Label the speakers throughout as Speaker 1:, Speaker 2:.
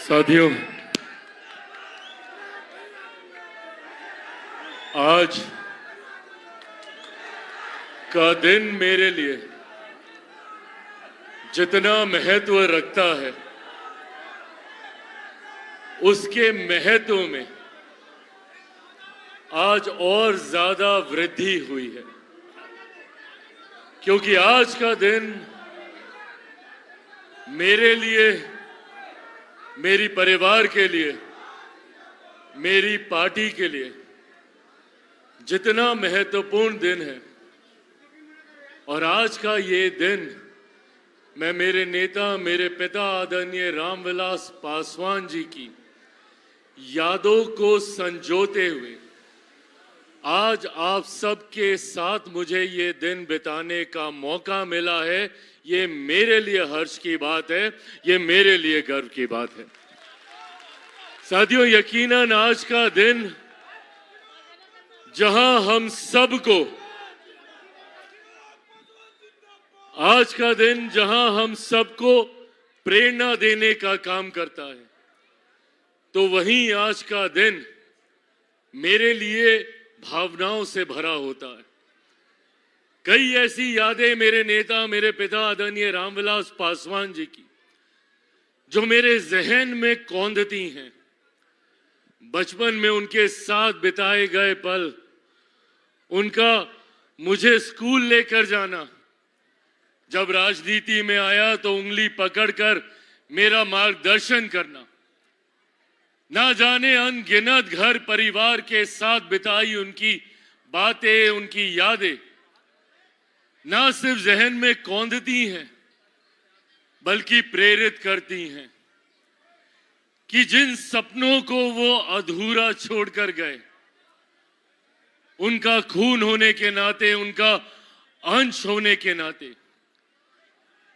Speaker 1: साथियों, आज का दिन मेरे लिए जितना महत्व रखता है, उसके महत्व में आज और ज्यादा वृद्धि हुई है, क्योंकि आज का दिन मेरे लिए, मेरी परिवार के लिए, मेरी पार्टी के लिए जितना महत्वपूर्ण दिन है। और आज का ये दिन मैं मेरे नेता, मेरे पिता आदरणीय रामविलास पासवान जी की यादों को संजोते हुए आज आप सबके साथ मुझे ये दिन बिताने का मौका मिला है। ये मेरे लिए हर्ष की बात है, ये मेरे लिए गर्व की बात है। साथियों, यकीनन आज का दिन जहां हम सबको प्रेरणा देने का काम करता है, तो वहीं आज का दिन मेरे लिए भावनाओं से भरा होता है। कई ऐसी यादें मेरे नेता, मेरे पिता आदरणीय रामविलास पासवान जी की जो मेरे जहन में कौंधती हैं। बचपन में उनके साथ बिताए गए पल, उनका मुझे स्कूल लेकर जाना, जब राजनीति में आया तो उंगली पकड़कर मेरा मार्गदर्शन करना, ना जाने अनगिनत घर परिवार के साथ बिताई उनकी बातें, उनकी यादें ना सिर्फ जहन में कौंधती हैं बल्कि प्रेरित करती हैं कि जिन सपनों को वो अधूरा छोड़कर गए, उनका खून होने के नाते, उनका अंश होने के नाते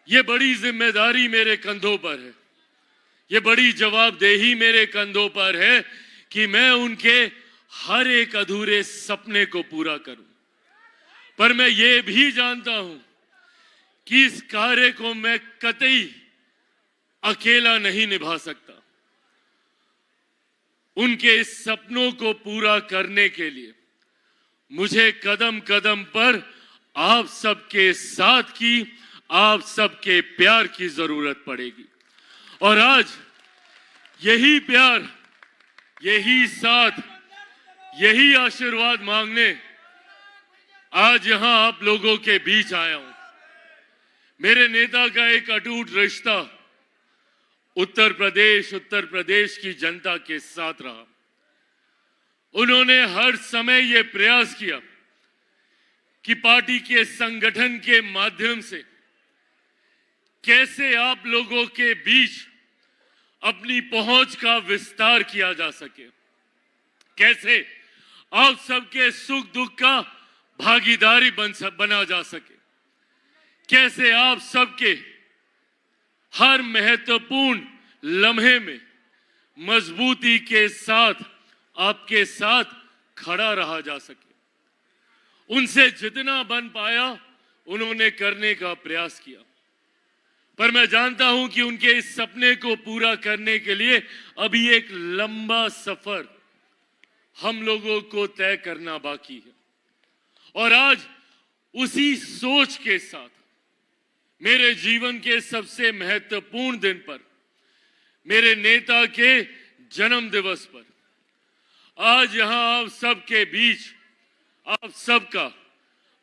Speaker 1: ये बड़ी जिम्मेदारी मेरे कंधों पर है, ये बड़ी जवाबदेही मेरे कंधों पर है कि मैं उनके हर एक अधूरे सपने को पूरा करूं। पर मैं ये भी जानता हूं कि इस कार्य को मैं कतई अकेला नहीं निभा सकता। उनके इस सपनों को पूरा करने के लिए मुझे कदम कदम पर आप सबके साथ की, आप सबके प्यार की जरूरत पड़ेगी। और आज यही प्यार, यही साथ, यही आशीर्वाद मांगने आज यहां आप लोगों के बीच आया हूं। मेरे नेता का एक अटूट रिश्ता उत्तर प्रदेश की जनता के साथ रहा। उन्होंने हर समय यह प्रयास किया कि पार्टी के संगठन के माध्यम से कैसे आप लोगों के बीच अपनी पहुंच का विस्तार किया जा सके, कैसे आप सबके सुख दुख का भागीदारी बना जा सके, कैसे आप सबके हर महत्वपूर्ण लम्हे में मजबूती के साथ आपके साथ खड़ा रहा जा सके। उनसे जितना बन पाया उन्होंने करने का प्रयास किया। पर मैं जानता हूं कि उनके इस सपने को पूरा करने के लिए अभी एक लंबा सफर हम लोगों को तय करना बाकी है। और आज उसी सोच के साथ मेरे जीवन के सबसे महत्वपूर्ण दिन पर, मेरे नेता के जन्म दिवस पर आज यहां आप सबके बीच आप सबका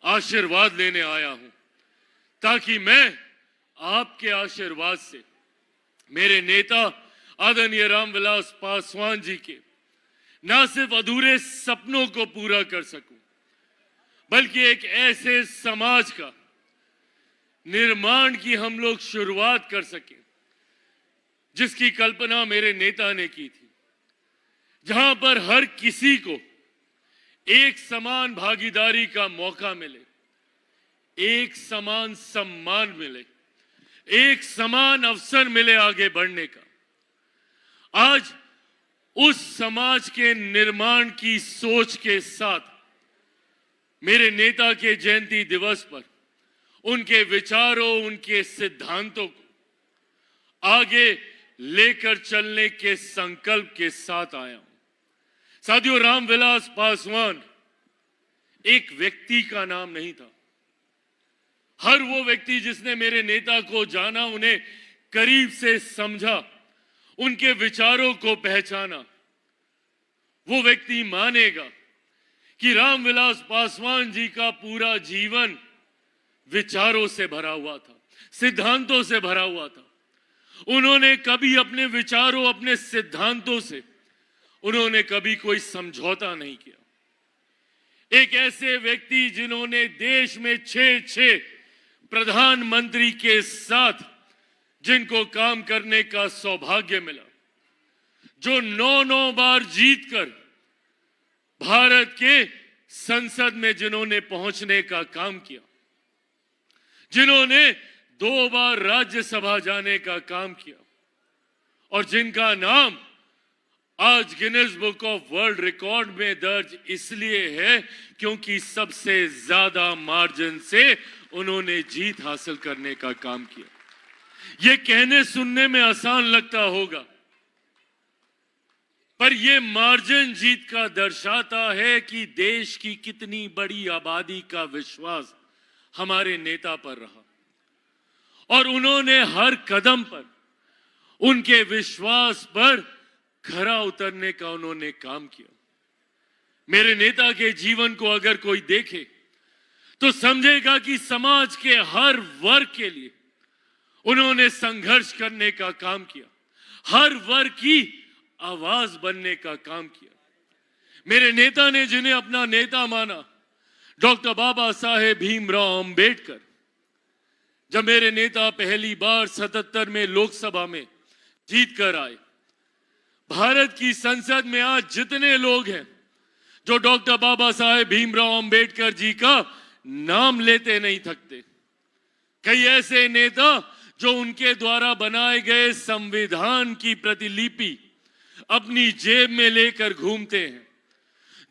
Speaker 1: आशीर्वाद लेने आया हूं, ताकि मैं आपके आशीर्वाद से मेरे नेता आदरणीय रामविलास पासवान जी के ना सिर्फ अधूरे सपनों को पूरा कर सकूं, बल्कि एक ऐसे समाज का निर्माण की हम लोग शुरुआत कर सके जिसकी कल्पना मेरे नेता ने की थी, जहां पर हर किसी को एक समान भागीदारी का मौका मिले, एक समान सम्मान मिले, एक समान अवसर मिले आगे बढ़ने का। आज उस समाज के निर्माण की सोच के साथ मेरे नेता के जयंती दिवस पर उनके विचारों, उनके सिद्धांतों को आगे लेकर चलने के संकल्प के साथ आया हूं। साथियों, रामविलास पासवान एक व्यक्ति का नाम नहीं था। हर वो व्यक्ति जिसने मेरे नेता को जाना, उन्हें करीब से समझा, उनके विचारों को पहचाना, वो व्यक्ति मानेगा कि रामविलास पासवान जी का पूरा जीवन विचारों से भरा हुआ था, सिद्धांतों से भरा हुआ था। उन्होंने कभी अपने विचारों, अपने सिद्धांतों से उन्होंने कभी कोई समझौता नहीं किया। एक ऐसे व्यक्ति जिन्होंने देश में 6 प्रधानमंत्री के साथ जिनको काम करने का सौभाग्य मिला, जो 9 बार जीतकर भारत के संसद में जिन्होंने पहुंचने का काम किया, जिन्होंने 2 बार राज्यसभा जाने का काम किया और जिनका नाम आज Guinness book of world record में दर्ज इसलिए है क्योंकि सबसे ज्यादा मार्जिन से उन्होंने जीत हासिल करने का काम किया। यह कहने सुनने में आसान लगता होगा, पर यह मार्जिन जीत का दर्शाता है कि देश की कितनी बड़ी आबादी का विश्वास हमारे नेता पर रहा और उन्होंने हर कदम पर उनके विश्वास पर खरा उतरने का उन्होंने काम किया। मेरे नेता के जीवन को अगर कोई देखे तो समझेगा कि समाज के हर वर्ग के लिए उन्होंने संघर्ष करने का काम किया, हर वर्ग की आवाज बनने का काम किया। मेरे नेता ने जिन्हें अपना नेता माना, डॉक्टर बाबा साहेब भीमराव अंबेडकर, जब मेरे नेता पहली बार 77 में लोकसभा में जीत कर आए, भारत की संसद में आज जितने लोग हैं जो डॉक्टर बाबा साहेब भीमराव अंबेडकर जी का नाम लेते नहीं थकते, कई ऐसे नेता जो उनके द्वारा बनाए गए संविधान की प्रतिलिपि अपनी जेब में लेकर घूमते हैं,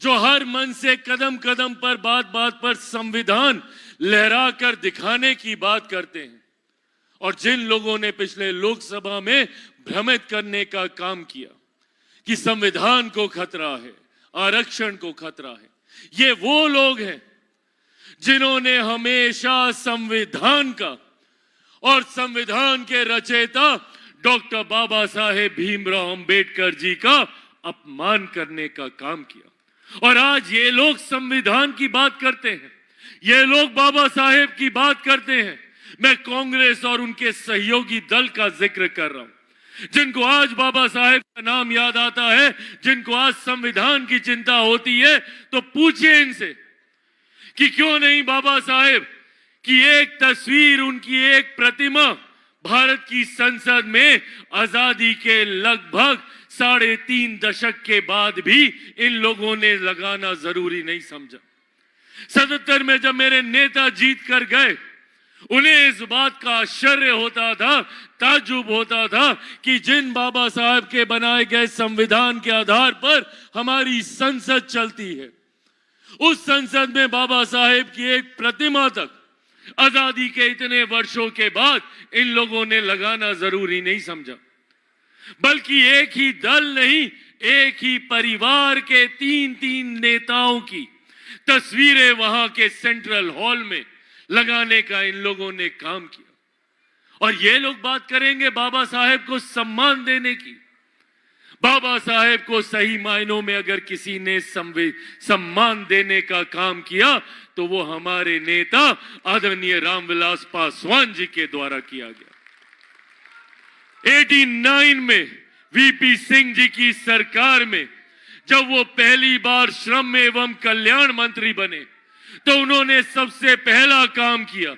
Speaker 1: जो हर मन से कदम कदम पर बात बात पर संविधान लहराकर दिखाने की बात करते हैं, और जिन लोगों ने पिछले लोकसभा में भ्रमित करने का काम किया कि संविधान को खतरा है, आरक्षण को खतरा है, ये वो लोग हैं जिन्होंने हमेशा संविधान का और संविधान के रचयिता डॉक्टर बाबा साहेब भीमराव अंबेडकर जी का अपमान करने का काम किया। और आज ये लोग संविधान की बात करते हैं, ये लोग बाबा साहेब की बात करते हैं। मैं कांग्रेस और उनके सहयोगी दल का जिक्र कर रहा हूं, जिनको आज बाबा साहेब का नाम याद आता है, जिनको आज संविधान की चिंता होती है, तो पूछिए इनसे कि क्यों नहीं बाबा साहेब की एक तस्वीर, उनकी एक प्रतिमा भारत की संसद में आजादी के लगभग 3.5 दशक के बाद भी इन लोगों ने लगाना जरूरी नहीं समझा। 77 में जब मेरे नेता जीत कर गए, उन्हें इस बात का आश्चर्य होता था, ताज्जुब होता था कि जिन बाबा साहब के बनाए गए संविधान के आधार पर हमारी संसद चलती है, उस संसद में बाबा साहेब की एक प्रतिमा तक आजादी के इतने वर्षों के बाद इन लोगों ने लगाना जरूरी नहीं समझा। बल्कि एक ही दल नहीं, एक ही परिवार के 3 नेताओं की तस्वीरें वहां के सेंट्रल हॉल में लगाने का इन लोगों ने काम किया। और ये लोग बात करेंगे बाबा साहेब को सम्मान देने की। बाबा साहेब को सही मायनों में अगर किसी ने सम्मान देने का काम किया तो वो हमारे नेता आदरणीय रामविलास पासवान जी के द्वारा किया गया। 89 में वीपी सिंह जी की सरकार में जब वो पहली बार श्रम एवं कल्याण मंत्री बने, तो उन्होंने सबसे पहला काम किया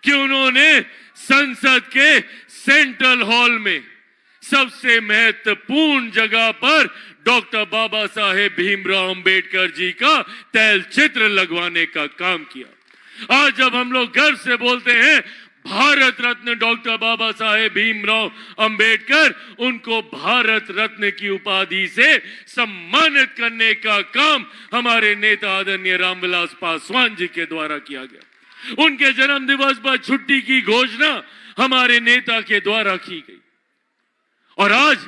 Speaker 1: कि उन्होंने संसद के सेंट्रल हॉल में सबसे महत्वपूर्ण जगह पर डॉक्टर बाबा साहेब भीमराव अंबेडकर जी का तैल चित्र लगवाने का काम किया। आज जब हम लोग गर्व से बोलते हैं भारत रत्न डॉक्टर बाबा साहेब भीमराव अंबेडकर, उनको भारत रत्न की उपाधि से सम्मानित करने का काम हमारे नेता आदरणीय रामविलास पासवान जी के द्वारा किया गया। उनके जन्म दिवस पर छुट्टी की घोषणा हमारे नेता के द्वारा की गई। और आज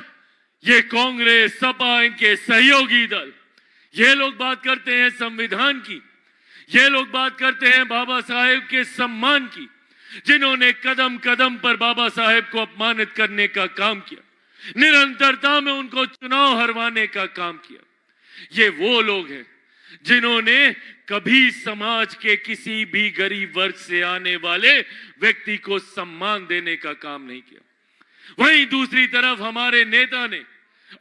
Speaker 1: ये कांग्रेस, सपा, इनके सहयोगी दल, ये लोग बात करते हैं संविधान की, ये लोग बात करते हैं बाबा साहेब के सम्मान की, जिन्होंने कदम कदम पर बाबा साहेब को अपमानित करने का काम किया, निरंतरता में उनको चुनाव हरवाने का काम किया। ये वो लोग हैं जिन्होंने कभी समाज के किसी भी गरीब वर्ग से आने वाले व्यक्ति को सम्मान देने का काम नहीं किया। वहीं दूसरी तरफ हमारे नेता ने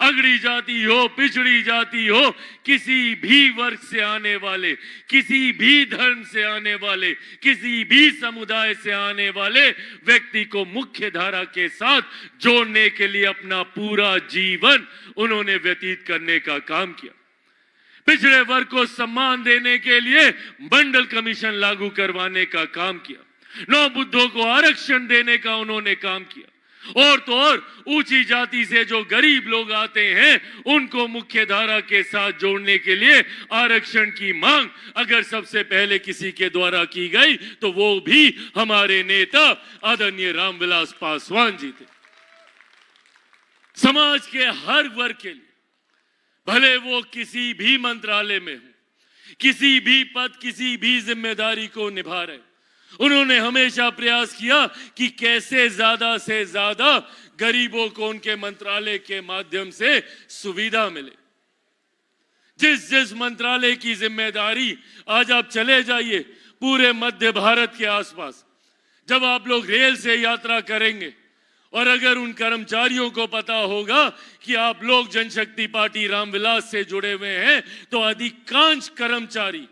Speaker 1: अगड़ी जाति हो, पिछड़ी जाति हो, किसी भी वर्ग से आने वाले, किसी भी धर्म से आने वाले, किसी भी समुदाय से आने वाले व्यक्ति को मुख्य धारा के साथ जोड़ने के लिए अपना पूरा जीवन उन्होंने व्यतीत करने का काम किया। पिछड़े वर्ग को सम्मान देने के लिए मंडल कमीशन लागू करवाने का काम किया, नौ बुद्धों को आरक्षण देने का उन्होंने काम किया, और तो और ऊंची जाति से जो गरीब लोग आते हैं उनको मुख्य धारा के साथ जोड़ने के लिए आरक्षण की मांग अगर सबसे पहले किसी के द्वारा की गई तो वो भी हमारे नेता आदरणीय रामविलास पासवान जी थे। समाज के हर वर्ग के लिए, भले वो किसी भी मंत्रालय में हो, किसी भी पद, किसी भी जिम्मेदारी को निभा रहे, उन्होंने हमेशा प्रयास किया कि कैसे ज्यादा से ज्यादा गरीबों को उनके मंत्रालय के माध्यम से सुविधा मिले। जिस जिस मंत्रालय की जिम्मेदारी, आज आप चले जाइए पूरे मध्य भारत के आसपास, जब आप लोग रेल से यात्रा करेंगे और अगर उन कर्मचारियों को पता होगा कि आप लोग जनशक्ति पार्टी रामविलास से जुड़े हुए हैं, तो अधिकांश कर्मचारी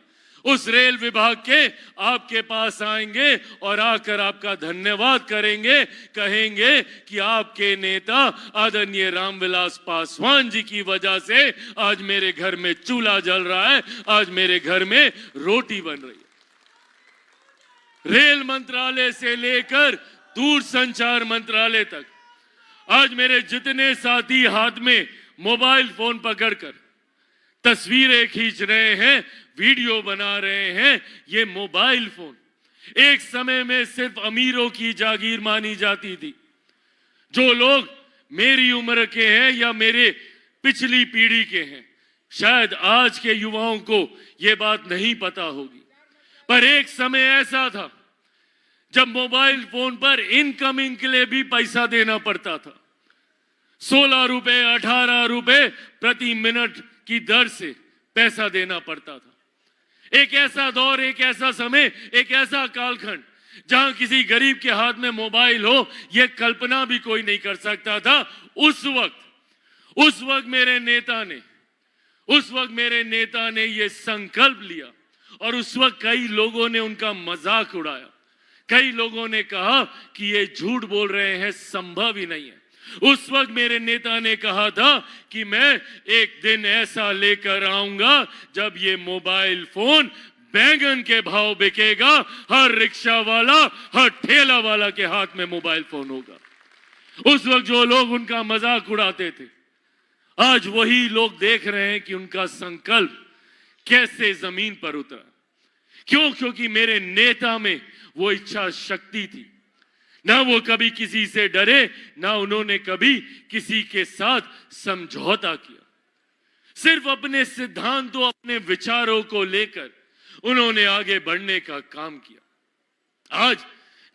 Speaker 1: उस रेल विभाग के आपके पास आएंगे और आकर आपका धन्यवाद करेंगे, कहेंगे कि आपके नेता आदरणीय रामविलास पासवान जी की वजह से आज मेरे घर में चूल्हा जल रहा है, आज मेरे घर में रोटी बन रही है। रेल मंत्रालय से लेकर दूरसंचार मंत्रालय तक आज मेरे जितने साथी हाथ में मोबाइल फोन पकड़कर तस्वीरें खींच रहे हैं, वीडियो बना रहे हैं, ये मोबाइल फोन एक समय में सिर्फ अमीरों की जागीर मानी जाती थी। जो लोग मेरी उम्र के हैं या मेरे पिछली पीढ़ी के हैं, शायद आज के युवाओं को ये बात नहीं पता होगी, पर एक समय ऐसा था जब मोबाइल फोन पर इनकमिंग के लिए भी पैसा देना पड़ता था। 16 रुपए, 18 रुपए प्रति मिनट की दर से पैसा देना पड़ता था। एक ऐसा दौर, एक ऐसा समय, एक ऐसा कालखंड जहां किसी गरीब के हाथ में मोबाइल हो, यह कल्पना भी कोई नहीं कर सकता था। उस वक्त मेरे नेता ने यह संकल्प लिया और उस वक्त कई लोगों ने उनका मजाक उड़ाया, कई लोगों ने कहा कि ये झूठ बोल रहे हैं, संभव ही नहीं है। उस वक्त मेरे नेता ने कहा था कि मैं एक दिन ऐसा लेकर आऊंगा जब ये मोबाइल फोन बैंगन के भाव बिकेगा, हर रिक्शा वाला, हर ठेला वाला के हाथ में मोबाइल फोन होगा। उस वक्त जो लोग उनका मजाक उड़ाते थे, आज वही लोग देख रहे हैं कि उनका संकल्प कैसे जमीन पर उतरा। क्यों? क्योंकि मेरे नेता में वो इच्छा शक्ति थी। ना वो कभी किसी से डरे, ना उन्होंने कभी किसी के साथ समझौता किया। सिर्फ अपने सिद्धांतों, अपने विचारों को लेकर उन्होंने आगे बढ़ने का काम किया। आज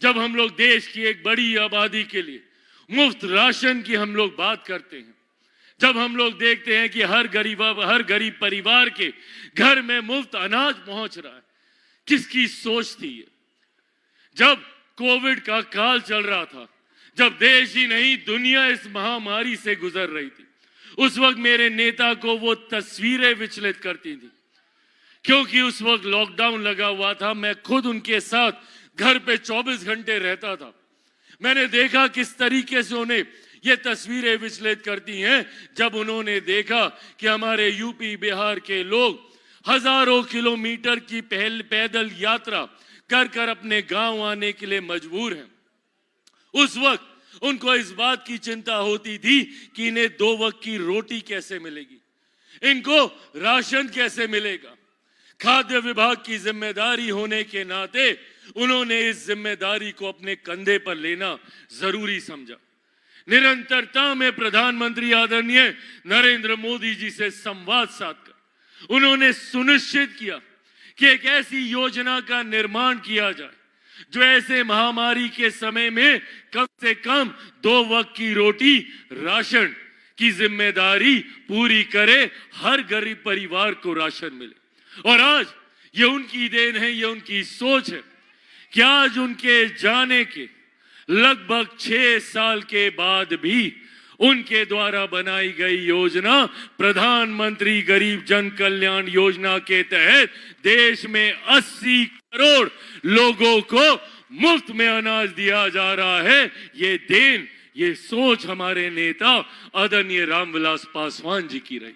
Speaker 1: जब हम लोग देश की एक बड़ी आबादी के लिए मुफ्त राशन की हम लोग बात करते हैं, जब हम लोग देखते हैं कि हर गरीब परिवार के घर में मुफ्त अनाज पहुंच रहा है, किसकी सोच थी ये? जब कोविड का काल चल रहा था, जब देश ही नहीं दुनिया इस महामारी से गुजर रही थी, उस वक्त मेरे नेता को वो तस्वीरें विचलित करती थी, क्योंकि उस वक्त लॉकडाउन लगा हुआ था। मैं खुद उनके साथ घर पे 24 घंटे रहता था। मैंने देखा किस तरीके से उन्हें ये तस्वीरें विचलित करती हैं, जब उन्होंने देखा कि हमारे यूपी बिहार के लोग हजारों किलोमीटर की पैदल यात्रा कर अपने गांव आने के लिए मजबूर हैं। उस वक्त उनको इस बात की चिंता होती थी कि इन्हें 2 वक्त की रोटी कैसे मिलेगी, इनको राशन कैसे मिलेगा। खाद्य विभाग की जिम्मेदारी होने के नाते उन्होंने इस जिम्मेदारी को अपने कंधे पर लेना जरूरी समझा। निरंतरता में प्रधानमंत्री आदरणीय नरेंद्र मोदी जी से संवाद साधकर उन्होंने सुनिश्चित किया कि एक ऐसी योजना का निर्माण किया जाए जो ऐसे महामारी के समय में कम से कम 2 वक्त की रोटी राशन की जिम्मेदारी पूरी करे, हर गरीब परिवार को राशन मिले। और आज ये उनकी देन है, ये उनकी सोच है कि आज उनके जाने के लगभग 6 साल के बाद भी उनके द्वारा बनाई गई योजना प्रधानमंत्री गरीब जन कल्याण योजना के तहत देश में 80 करोड़ लोगों को मुफ्त में अनाज दिया जा रहा है। ये देन, ये सोच हमारे नेता आदरणीय रामविलास पासवान जी की रही।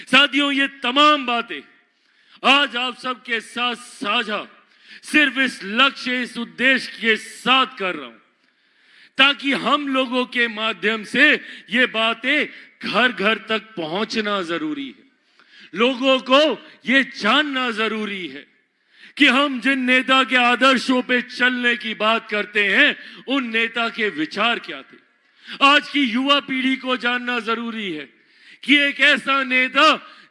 Speaker 1: साथियों, ये तमाम बातें आज आप सबके साथ साझा सिर्फ इस लक्ष्य, इस उद्देश्य के साथ कर रहा हूं ताकि हम लोगों के माध्यम से ये बातें घर घर तक पहुंचना जरूरी है। लोगों को ये जानना जरूरी है कि हम जिन नेता के आदर्शों पे चलने की बात करते हैं उन नेता के विचार क्या थे। आज की युवा पीढ़ी को जानना जरूरी है कि एक ऐसा नेता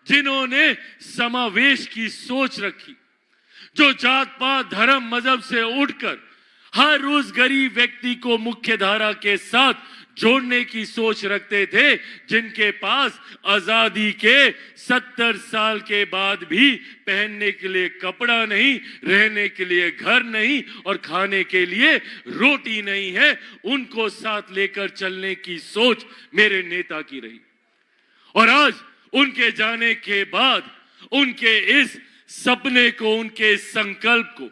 Speaker 1: जिन्होंने समावेश की सोच रखी, जो जात पात धर्म मजहब से उठकर हर उस गरीब व्यक्ति को मुख्य धारा के साथ जोड़ने की सोच रखते थे, जिनके पास आजादी के 70 साल के बाद भी पहनने के लिए कपड़ा नहीं, रहने के लिए घर नहीं और खाने के लिए रोटी नहीं है, उनको साथ लेकर चलने की सोच मेरे नेता की रही। और आज उनके जाने के बाद उनके इस सपने को, उनके संकल्प को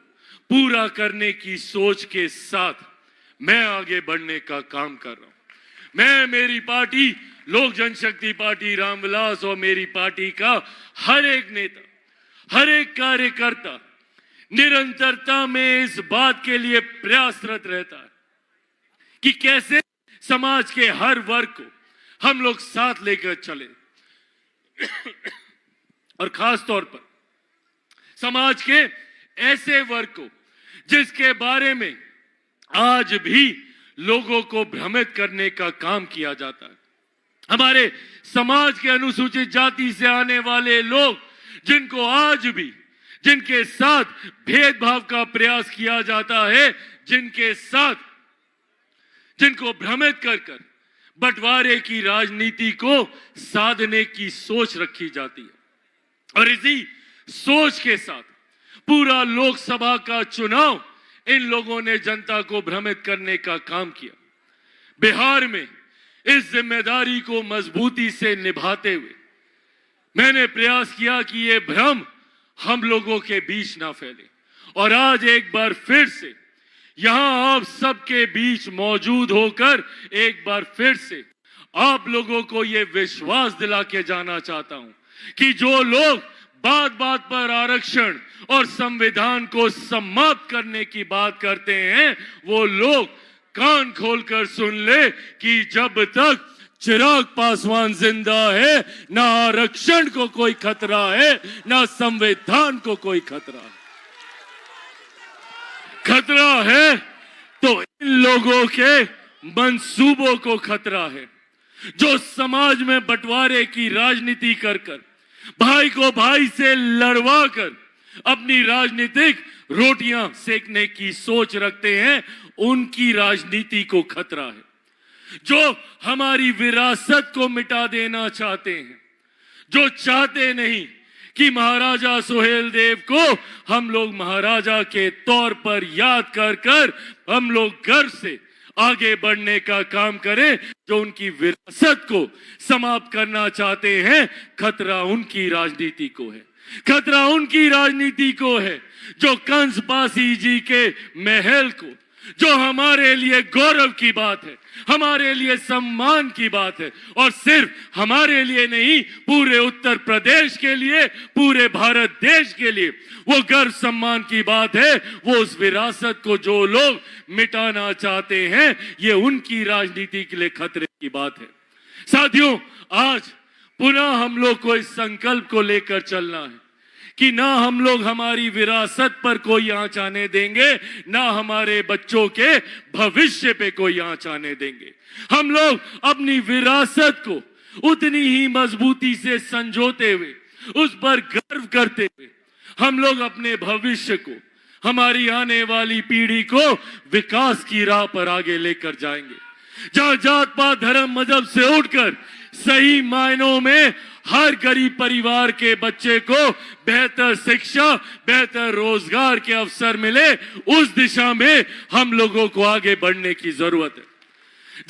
Speaker 1: पूरा करने की सोच के साथ मैं आगे बढ़ने का काम कर रहा हूं। मैं, मेरी पार्टी लोक जनशक्ति पार्टी रामविलास और मेरी पार्टी का हर एक नेता, हर एक कार्यकर्ता निरंतरता में इस बात के लिए प्रयासरत रहता है कि कैसे समाज के हर वर्ग को हम लोग साथ लेकर चले और खास तौर पर समाज के ऐसे वर्ग को जिसके बारे में आज भी लोगों को भ्रमित करने का काम किया जाता है। हमारे समाज के अनुसूचित जाति से आने वाले लोग जिनको आज भी, जिनके साथ भेदभाव का प्रयास किया जाता है, जिनके साथ, जिनको भ्रमित कर बंटवारे की राजनीति को साधने की सोच रखी जाती है। और इसी सोच के साथ पूरा लोकसभा का चुनाव इन लोगों ने जनता को भ्रमित करने का काम किया। बिहार में इस जिम्मेदारी को मजबूती से निभाते हुए मैंने प्रयास किया कि ये भ्रम हम लोगों के बीच ना फैले। और आज एक बार फिर से यहां आप सबके बीच मौजूद होकर एक बार फिर से आप लोगों को ये विश्वास दिला के जाना चाहता हूं कि जो लोग बात बात पर आरक्षण और संविधान को समाप्त करने की बात करते हैं, वो लोग कान खोलकर सुन ले कि जब तक चिराग पासवान जिंदा है, ना आरक्षण को कोई खतरा है, ना संविधान को कोई खतरा है। खतरा है तो इन लोगों के मंसूबों को खतरा है, जो समाज में बंटवारे की राजनीति कर भाई को भाई से लड़वा कर अपनी राजनीतिक रोटियां सेकने की सोच रखते हैं। उनकी राजनीति को खतरा है, जो हमारी विरासत को मिटा देना चाहते हैं, जो चाहते नहीं कि महाराजा सुहेलदेव को हम लोग महाराजा के तौर पर याद कर हम लोग गर्व से आगे बढ़ने का काम करें, जो उनकी विरासत को समाप्त करना चाहते हैं। खतरा उनकी राजनीति को है, खतरा उनकी राजनीति को है, जो कंस बासी जी के महल को, जो हमारे लिए गौरव की बात है, हमारे लिए सम्मान की बात है, और सिर्फ हमारे लिए नहीं, पूरे उत्तर प्रदेश के लिए, पूरे भारत देश के लिए वो गर्व सम्मान की बात है। वो उस विरासत को जो लोग मिटाना चाहते हैं, ये उनकी राजनीति के लिए खतरे की बात है। साथियों, आज पुनः हम लोग को इस संकल्प को लेकर चलना है कि ना हम लोग हमारी विरासत पर कोई आंच आने देंगे, ना हमारे बच्चों के भविष्य पे कोई आंच आने देंगे। हम लोग अपनी विरासत को उतनी ही मजबूती से संजोते हुए, उस पर गर्व करते हुए, हम लोग अपने भविष्य को, हमारी आने वाली पीढ़ी को विकास की राह पर आगे लेकर जाएंगे, जहां जात पात धर्म मजहब से उठकर सही मायनों में हर गरीब परिवार के बच्चे को बेहतर शिक्षा, बेहतर रोजगार के अवसर मिले, उस दिशा में हम लोगों को आगे बढ़ने की जरूरत है।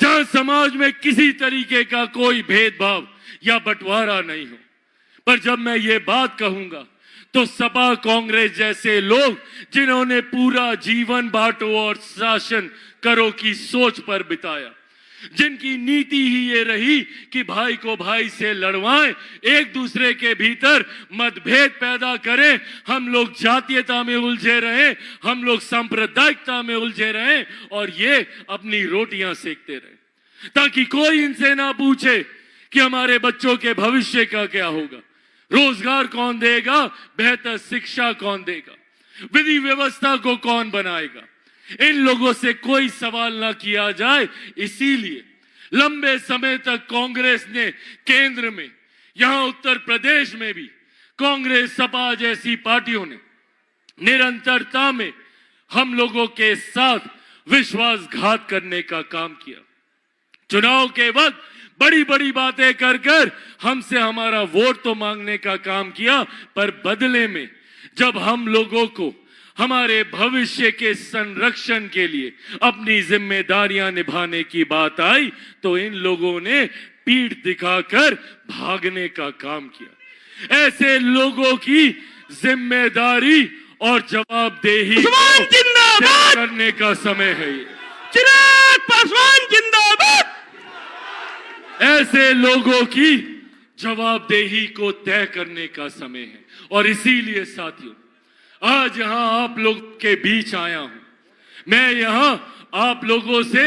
Speaker 1: जहां समाज में किसी तरीके का कोई भेदभाव या बंटवारा नहीं हो। पर जब मैं ये बात कहूंगा तो सपा कांग्रेस जैसे लोग, जिन्होंने पूरा जीवन बांटो और शासन करो की सोच पर बिताया, जिनकी नीति ही ये रही कि भाई को भाई से लड़वाएं, एक दूसरे के भीतर मतभेद पैदा करें, हम लोग जातीयता में उलझे रहें, हम लोग सांप्रदायिकता में उलझे रहें और ये अपनी रोटियां सेकते रहें, ताकि कोई इनसे ना पूछे कि हमारे बच्चों के भविष्य का क्या होगा, रोजगार कौन देगा, बेहतर शिक्षा कौन देगा, विधि व्यवस्था को कौन बनाएगा। इन लोगों से कोई सवाल ना किया जाए। इसीलिए लंबे समय तक कांग्रेस ने केंद्र में, यहां उत्तर प्रदेश में भी कांग्रेस सपा जैसी पार्टियों ने निरंतरता में हम लोगों के साथ विश्वासघात करने का काम किया। चुनाव के वक्त बड़ी बड़ी बातें कर कर हमसे हमारा वोट तो मांगने का काम किया, पर बदले में जब हम लोगों को हमारे भविष्य के संरक्षण के लिए अपनी जिम्मेदारियां निभाने की बात आई तो इन लोगों ने पीठ दिखाकर भागने का काम किया। ऐसे लोगों की जिम्मेदारी और जवाबदेही तय करने का समय है ये।
Speaker 2: चिराग पासवान जिंदाबाद।
Speaker 1: ऐसे लोगों की जवाबदेही को तय करने का समय है। और इसीलिए साथियों, आज यहां आप लोग के बीच आया हूं। मैं यहां आप लोगों से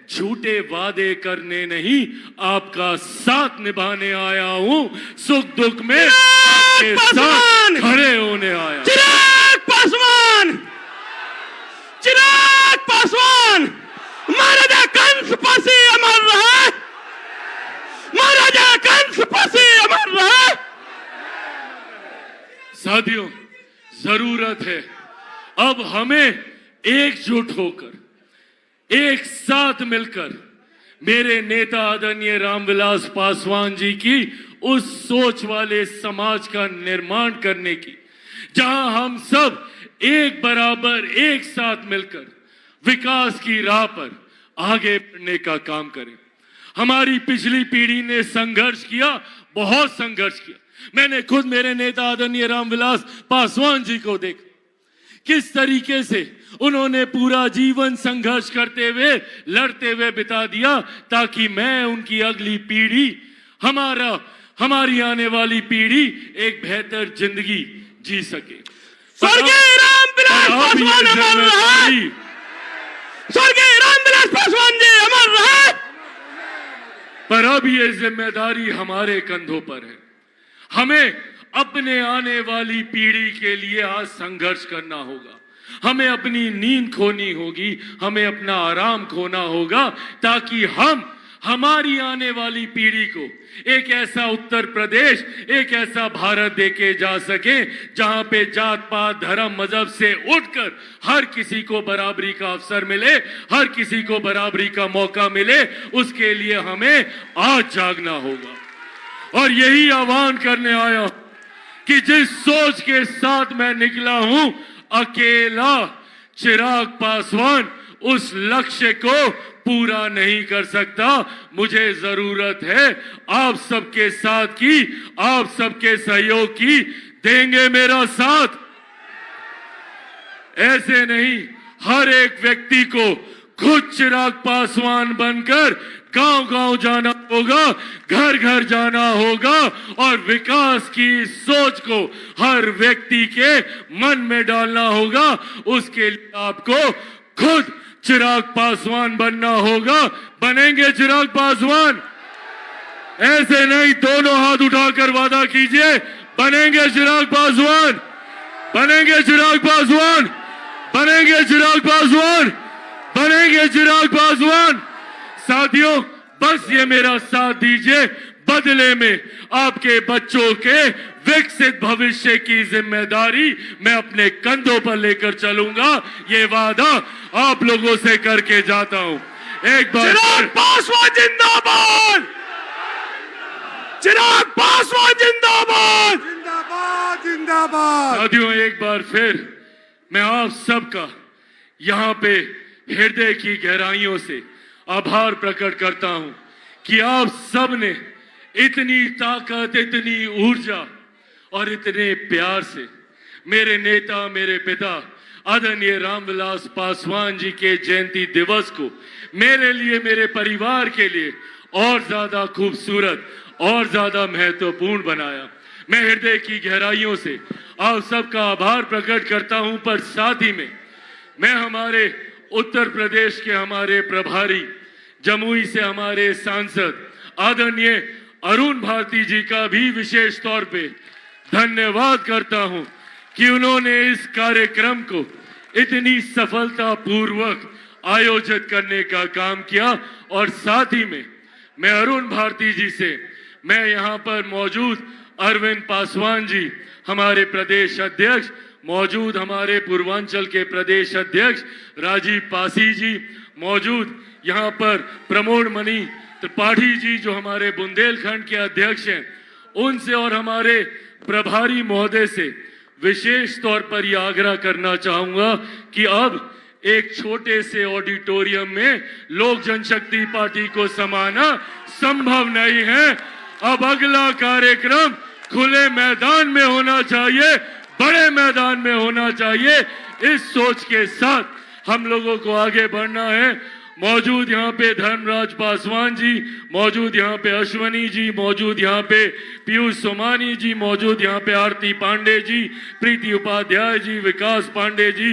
Speaker 1: झूठे वादे करने नहीं, आपका साथ निभाने आया हूं। सुख दुख में आपके साथ खड़े होने आया।
Speaker 2: चिराग पासवान, चिराग पासवान, महाराजा कंस पासी अमर रहे, महाराजा कंस पासी अमर रहे।
Speaker 1: साथियों, जरूरत है अब हमें एकजुट होकर, एक साथ मिलकर मेरे नेता आदरणीय रामविलास पासवान जी की उस सोच वाले समाज का निर्माण करने की, जहां हम सब एक बराबर एक साथ मिलकर विकास की राह पर आगे बढ़ने का काम करें। हमारी पिछली पीढ़ी ने संघर्ष किया, बहुत संघर्ष किया। मैंने खुद मेरे नेता आदरणीय रामविलास पासवान जी को देखा, किस तरीके से उन्होंने पूरा जीवन संघर्ष करते हुए, लड़ते हुए बिता दिया, ताकि मैं, उनकी अगली पीढ़ी, हमारी आने वाली पीढ़ी एक बेहतर जिंदगी जी सके।
Speaker 2: स्वर्गीय रामविलास पासवान अमर रहे, स्वर्गीय रामविलास पासवान जी अमर रहे।
Speaker 1: पर अब ये जिम्मेदारी हमारे कंधों पर है। हमें अपने आने वाली पीढ़ी के लिए आज संघर्ष करना होगा। हमें अपनी नींद खोनी होगी, हमें अपना आराम खोना होगा, ताकि हम हमारी आने वाली पीढ़ी को एक ऐसा उत्तर प्रदेश, एक ऐसा भारत देके जा सके जहां पे जात पात धर्म मजहब से उठकर हर किसी को बराबरी का अवसर मिले, हर किसी को बराबरी का मौका मिले। उसके लिए हमें आज जागना होगा। और यही आह्वान करने आया कि जिस सोच के साथ मैं निकला हूं, अकेला चिराग पासवान उस लक्ष्य को पूरा नहीं कर सकता। मुझे जरूरत है आप सबके साथ की, आप सबके सहयोग की। देंगे मेरा साथ? ऐसे नहीं, हर एक व्यक्ति को खुद चिराग पासवान बनकर गांव-गांव जाना होगा, घर घर जाना होगा और विकास की सोच को हर व्यक्ति के मन में डालना होगा। उसके लिए आपको खुद चिराग पासवान बनना होगा। बनेंगे चिराग पासवान? ऐसे नहीं, दोनों हाथ उठाकर वादा कीजिए, बनेंगे चिराग पासवान। बनेंगे चिराग पासवान, बनेंगे चिराग पासवान, बनेंगे चिराग पासवान। साथियों, बस ये मेरा साथ दीजिए, बदले में आपके बच्चों के विकसित भविष्य की जिम्मेदारी मैं अपने कंधों पर लेकर चलूंगा। ये वादा आप लोगों से करके जाता हूं। एक बार
Speaker 2: चिराग पासवान जिंदाबाद, चिराग पासवान जिंदाबाद, जिंदाबाद जिंदाबाद।
Speaker 1: साथियों, एक बार फिर मैं आप सबका यहाँ पे हृदय की गहराइयों से आभार प्रकट करता हूं कि आप सब ने इतनी ताकत, इतनी ऊर्जा और इतने प्यार से मेरे नेता, मेरे पिता आदरणीय रामविलास पासवान जी के जयंती दिवस को मेरे लिए, मेरे परिवार के लिए और ज्यादा खूबसूरत और ज्यादा महत्वपूर्ण बनाया। मैं हृदय की गहराइयों से आप सबका आभार प्रकट करता हूं, पर साथ ही में मैं हमारे उत्तर प्रदेश के हमारे प्रभारी, जमुई से हमारे सांसद आदरणीय अरुण भारती जी का भी विशेष तौर पे धन्यवाद करता हूं कि उन्होंने इस कार्यक्रम को इतनी सफलता पूर्वक आयोजित करने का काम किया। और साथ ही में मैं अरुण भारती जी से, मैं यहाँ पर मौजूद अरविंद पासवान जी हमारे प्रदेश अध्यक्ष, मौजूद हमारे पूर्वांचल के प्रदेश अध्यक्ष राजीव पासी जी, मौजूद यहाँ पर प्रमोद मणि त्रिपाठी जी जो हमारे बुंदेलखंड के अध्यक्ष हैं, उनसे और हमारे प्रभारी महोदय से विशेष तौर पर यह आग्रह करना चाहूंगा कि अब एक छोटे से ऑडिटोरियम में लोक जनशक्ति पार्टी को समाना संभव नहीं है। अब अगला कार्यक्रम खुले मैदान में होना चाहिए, बड़े मैदान में होना चाहिए। इस सोच के साथ हम लोगों को आगे बढ़ना है। मौजूद यहाँ पे धर्मराज पासवान जी, मौजूद यहाँ पे अश्वनी जी, मौजूद यहाँ पे पीयूष सोमानी जी, मौजूद यहाँ पे आरती पांडे जी, प्रीति उपाध्याय जी, विकास पांडे जी,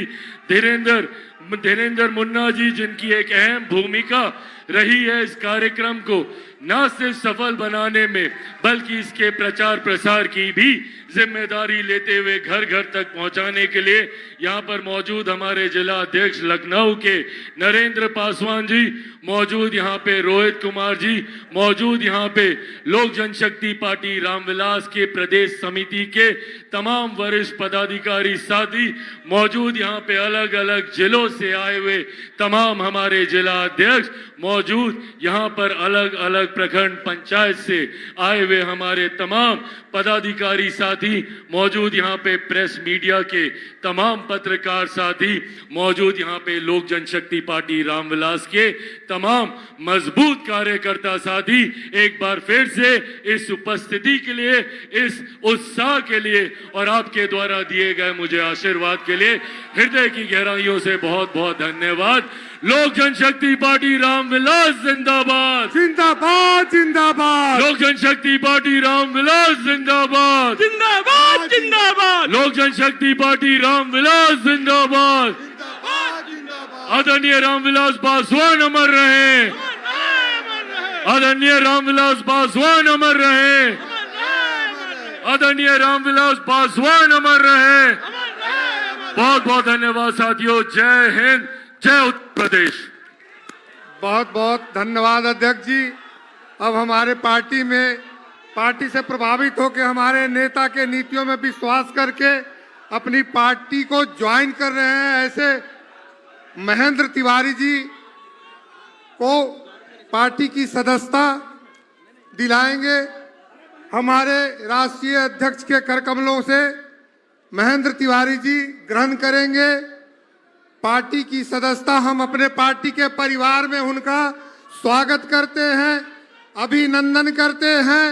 Speaker 1: धीरेन्द्र मुन्ना जी, जिनकी एक अहम भूमिका रही है इस कार्यक्रम को न सिर्फ सफल बनाने में बल्कि इसके प्रचार प्रसार की भी जिम्मेदारी लेते हुए घर घर तक पहुंचाने के लिए यहाँ पर मौजूद हमारे जिला अध्यक्ष लखनऊ के नरेंद्र पासवान जी, मौजूद यहाँ पे रोहित कुमार जी, मौजूद यहाँ पे लोक जनशक्ति पार्टी रामविलास के प्रदेश समिति के तमाम वरिष्ठ पदाधिकारी साथी, मौजूद यहाँ पे अलग अलग जिलों से आए हुए तमाम हमारे जिला अध्यक्ष, मौजूद यहाँ पर अलग अलग प्रखंड पंचायत से आए हुए हमारे तमाम पदाधिकारी साथी, मौजूद यहाँ पे प्रेस मीडिया के तमाम पत्रकार साथी, मौजूद यहाँ पे लोक जनशक्ति पार्टी रामविलास के तमाम मजबूत कार्यकर्ता साथी, एक बार फिर से इस उपस्थिति के लिए, इस उत्साह के लिए और आपके द्वारा दिए गए मुझे आशीर्वाद के लिए हृदय की गहराइयों से बहुत बहुत धन्यवाद। लोक जनशक्ति पार्टी रामविलास जिंदाबाद,
Speaker 2: जिंदाबाद जिंदाबाद।
Speaker 1: लोक जनशक्ति पार्टी रामविलास जिंदाबाद,
Speaker 2: जिंदाबाद जिंदाबाद।
Speaker 1: लोक जनशक्ति पार्टी रामविलास जिंदाबाद।
Speaker 2: जिंदाबाद जिंदाबाद।
Speaker 1: आदरणीय रामविलास पासवान अमर रहे, आदरणीय रामविलास पासवान अमर रहे, आदरणीय रामविलास पासवान अमर रहे। बहुत बहुत धन्यवाद साथियों। जय हिंद, जय उत्तर प्रदेश।
Speaker 2: बहुत बहुत धन्यवाद अध्यक्ष जी। अब हमारे पार्टी से प्रभावित होकर हमारे नेता के नीतियों में विश्वास करके अपनी पार्टी को ज्वाइन कर रहे हैं, ऐसे महेंद्र तिवारी जी को पार्टी की सदस्यता दिलाएंगे। हमारे राष्ट्रीय अध्यक्ष के कर कमलों से महेंद्र तिवारी जी ग्रहण करेंगे पार्टी की सदस्यता। हम अपने पार्टी के परिवार में उनका स्वागत करते हैं, अभिनंदन करते हैं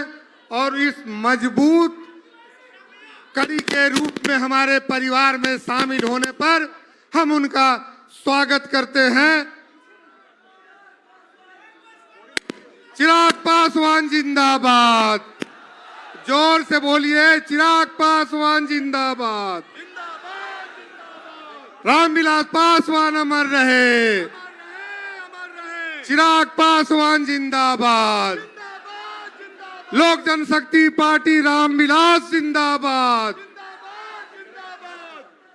Speaker 2: और इस मजबूत कड़ी के रूप में हमारे परिवार में शामिल होने पर हम उनका स्वागत करते हैं। चिराग पासवान जिंदाबाद। जोर से बोलिए, चिराग पासवान जिंदाबाद। रामविलास पासवान अमर रहे, चिराग पासवान जिंदाबाद। लोक जनशक्ति पार्टी रामविलास जिंदाबाद।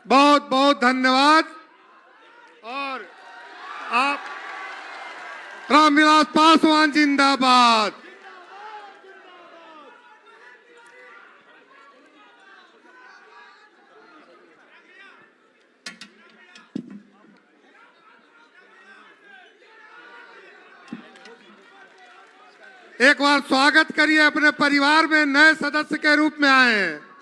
Speaker 2: बहुत बहुत धन्यवाद। और आप रामविलास पासवान जिंदाबाद। एक बार स्वागत करिए, अपने परिवार में नए सदस्य के रूप में आए हैं।